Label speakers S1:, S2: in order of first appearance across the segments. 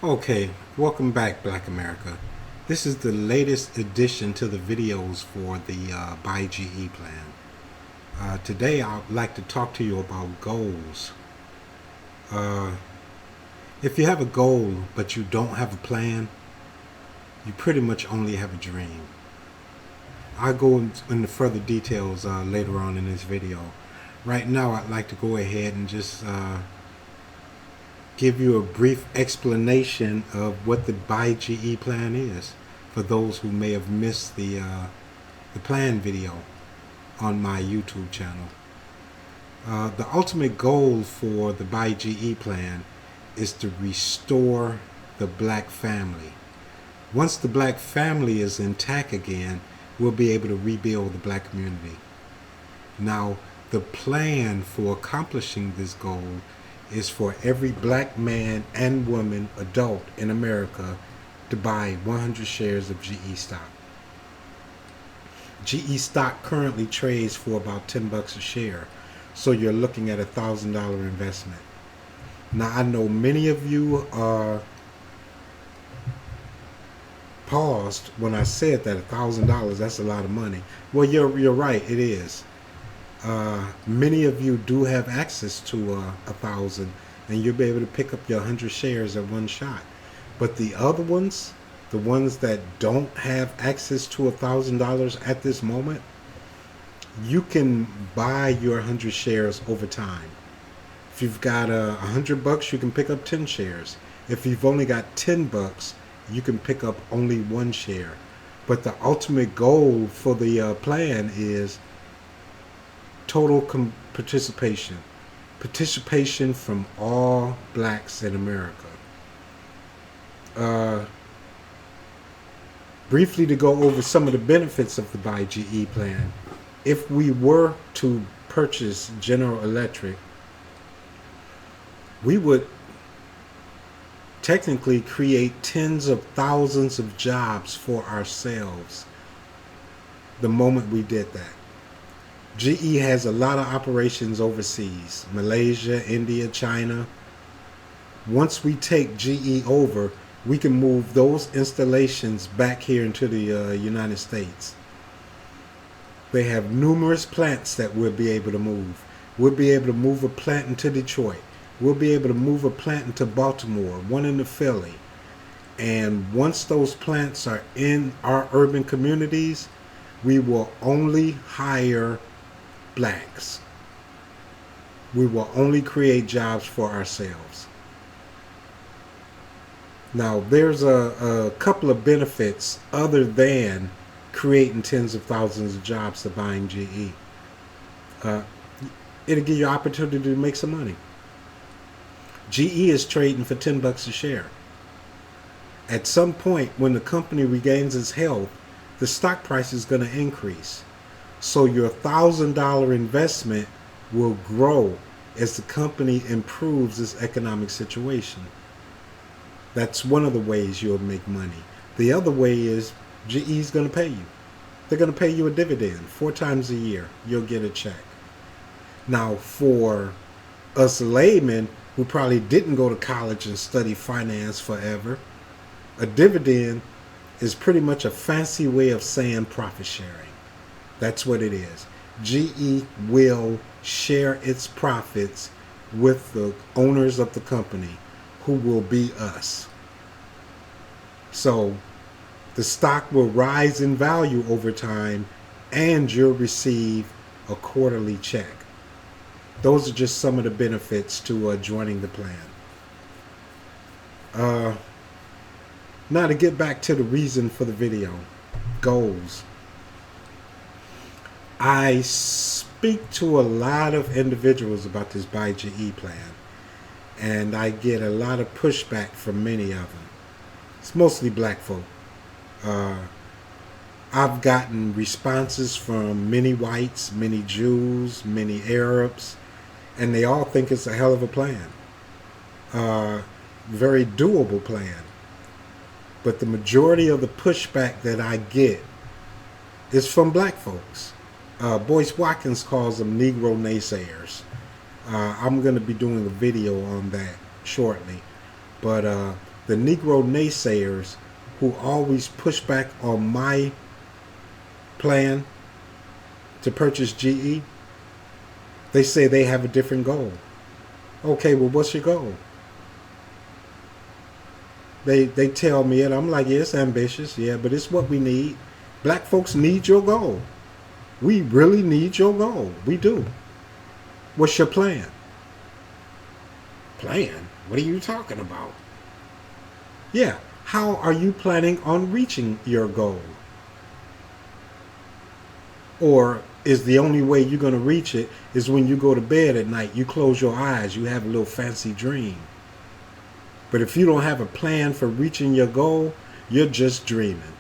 S1: Okay, welcome back, Black America. This is the latest addition to the videos for the BuyGE plan. Today, I'd like to talk to you about goals. Uh, if you have a goal but you don't have a plan, you pretty much only have a dream. I'll go into further details later on in this video. Right now, I'd like to go ahead and just give you a brief explanation of what the BuyGE plan is for those who may have missed the plan video on my YouTube channel. The ultimate goal for the BuyGE plan is to restore the black family. Once the black family is intact again, we'll be able to rebuild the black community. Now, the plan for accomplishing this goal is for every black man and woman adult in America to buy 100 shares of GE stock. GE stock currently trades for about $10 a share, so you're looking at a $1,000 investment. Now, I know many of you paused when I said that $1,000, that's a lot of money. Well, you're right, it is. Many of you do have access to 1,000, and you'll be able to pick up your 100 shares at one shot. But the other ones, the ones that don't have access to $1,000 at this moment, you can buy your 100 shares over time. If you've got $100, you can pick up 10 shares. If you've only got $10, you can pick up only one share. But the ultimate goal for the plan is total participation from all blacks in America. Briefly, to go over some of the benefits of the BuyGE plan. If we were to purchase General Electric, we would technically create tens of thousands of jobs for ourselves the moment we did that. GE has a lot of operations overseas, Malaysia, India, China. Once we take GE over, we can move those installations back here into the United States. They have numerous plants that we'll be able to move. We'll be able to move a plant into Detroit. We'll be able to move a plant into Baltimore, one into Philly. And once those plants are in our urban communities, we will only hire blacks. We will only create jobs for ourselves. Now, there's a couple of benefits other than creating tens of thousands of jobs to buying GE. It'll give you an opportunity to make some money. GE is trading for $10 a share. At some point, when the company regains its health, the stock price is going to increase. So your $1,000 investment will grow as the company improves its economic situation. That's one of the ways you'll make money. The other way is GE is going to pay you. They're going to pay you a dividend 4 times a year. You'll get a check. Now, for us laymen who probably didn't go to college and study finance forever, a dividend is pretty much a fancy way of saying profit sharing. That's what it is. GE will share its profits with the owners of the company, who will be us. So the stock will rise in value over time, and you'll receive a quarterly check. Those are just some of the benefits to joining the plan. Now, to get back to the reason for the video, goals. I speak to a lot of individuals about this BuyGE plan, and I get a lot of pushback from many of them. It's mostly black folk. I've gotten responses from many whites, many Jews, many Arabs, and they all think it's a hell of a plan. Very doable plan. But the majority of the pushback that I get is from black folks. Boyce Watkins calls them Negro naysayers. I'm going to be doing a video on that shortly. But the Negro naysayers who always push back on my plan to purchase GE, they say they have a different goal. Okay, well, what's your goal? They tell me it. I'm like, yeah, it's ambitious, yeah, but it's what we need. Black folks need your goal. We really need your goal. We do. What's your plan? Plan? What are you talking about? Yeah, how are you planning on reaching your goal? Or is the only way you're going to reach it is when you go to bed at night, you close your eyes, you have a little fancy dream. But if you don't have a plan for reaching your goal, you're just dreaming.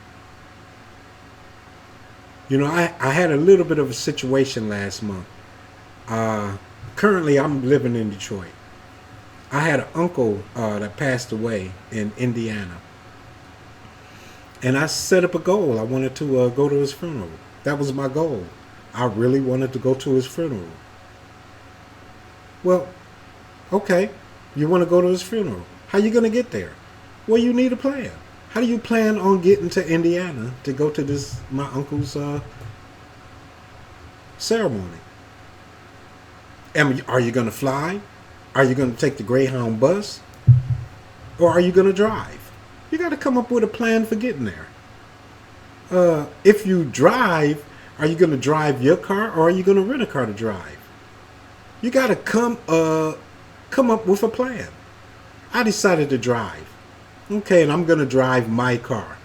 S1: You know, I had a little bit of a situation last month. Currently, I'm living in Detroit. I had an uncle that passed away in Indiana. And I set up a goal. I wanted to go to his funeral. That was my goal. I really wanted to go to his funeral. Well, okay, you want to go to his funeral. How you going to get there? Well, you need a plan. How do you plan on getting to Indiana to go to this my uncle's ceremony? Are you going to fly? Are you going to take the Greyhound bus? Or are you going to drive? You got to come up with a plan for getting there. If you drive, are you going to drive your car or are you going to rent a car to drive? You got to come up with a plan. I decided to drive. Okay, and I'm going to drive my car.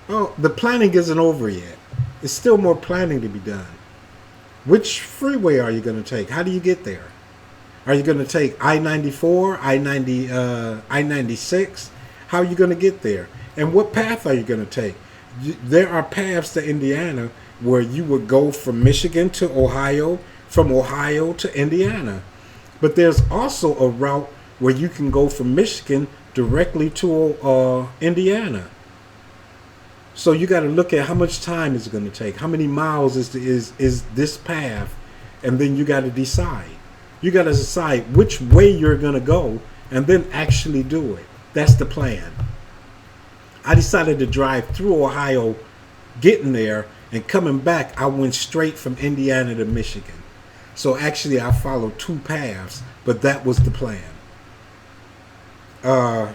S1: Oh, the planning isn't over yet. There's still more planning to be done. Which freeway are you going to take? How do you get there? Are you going to take I-94, I-96? How are you going to get there? And what path are you going to take? There are paths to Indiana where you would go from Michigan to Ohio, from Ohio to Indiana. But there's also a route where you can go from Michigan directly to Indiana. So you got to look at how much time is it going to take, how many miles is this path, and then you got to decide. You got to decide which way you're going to go, and then actually do it. That's the plan. I decided to drive through Ohio, getting there, and coming back, I went straight from Indiana to Michigan. So actually, I followed two paths, but that was the plan. A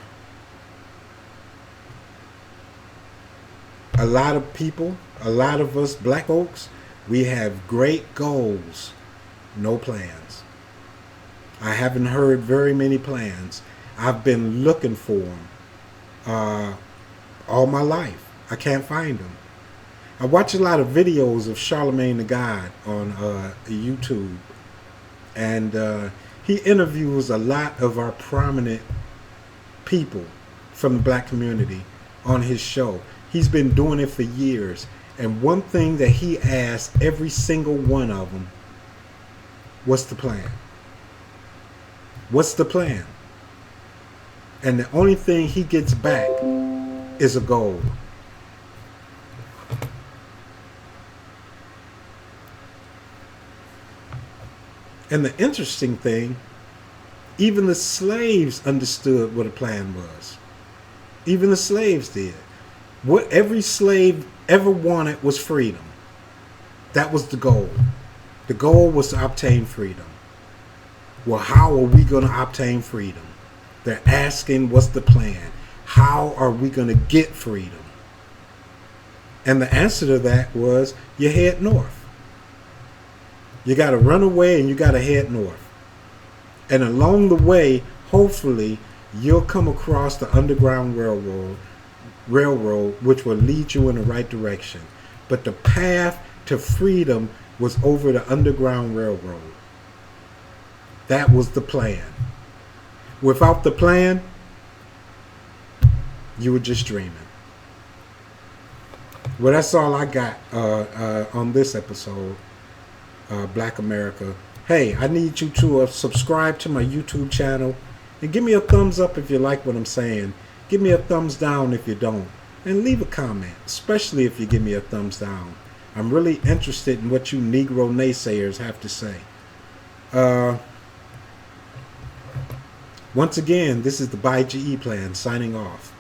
S1: lot of people, a lot of us black folks, we have great goals, no plans. I haven't heard very many plans. I've been looking for them all my life. I can't find them. I watch a lot of videos of Charlemagne the God on YouTube, and he interviews a lot of our prominent people from the black community on his show. He's been doing it for years, and one thing that he asked every single one of them, what's the plan? What's the plan? And the only thing he gets back is a goal. And the interesting thing, even the slaves understood what a plan was. Even the slaves did. What every slave ever wanted was freedom. That was the goal. The goal was to obtain freedom. Well, how are we going to obtain freedom? They're asking, what's the plan? How are we going to get freedom? And the answer to that was, you head north. You got to run away and you got to head north. And along the way, hopefully, you'll come across the Underground Railroad, which will lead you in the right direction. But the path to freedom was over the Underground Railroad. That was the plan. Without the plan, you were just dreaming. Well, that's all I got on this episode, Black America. Hey, I need you to subscribe to my YouTube channel and give me a thumbs up if you like what I'm saying. Give me a thumbs down if you don't. And leave a comment, especially if you give me a thumbs down. I'm really interested in what you Negro naysayers have to say. Once again, this is the BuyGE plan signing off.